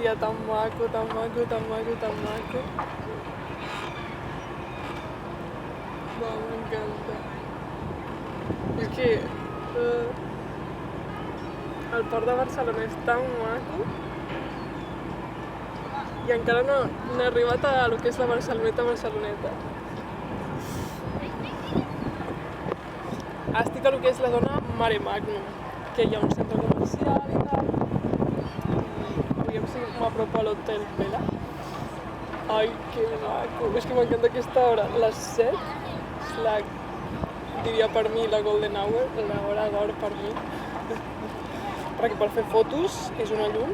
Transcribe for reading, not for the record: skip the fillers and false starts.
dia tan maco, tan maco, tan maco, tan maco. Va, m'encanta. És que el port de Barcelona és tan maco i encara no he arribat a lo que és la Barceloneta. Estic a lo que és la zona Mare Magnum, que hi ha un centre comercial i tal. Aviam si m'apropo a l'hotel Vela. Ai, que maco! És que m'encanta aquesta hora. Les 7 és la, diria per mi, la golden hour, l'hora d'or per mi. Perquè per fer fotos és una llum.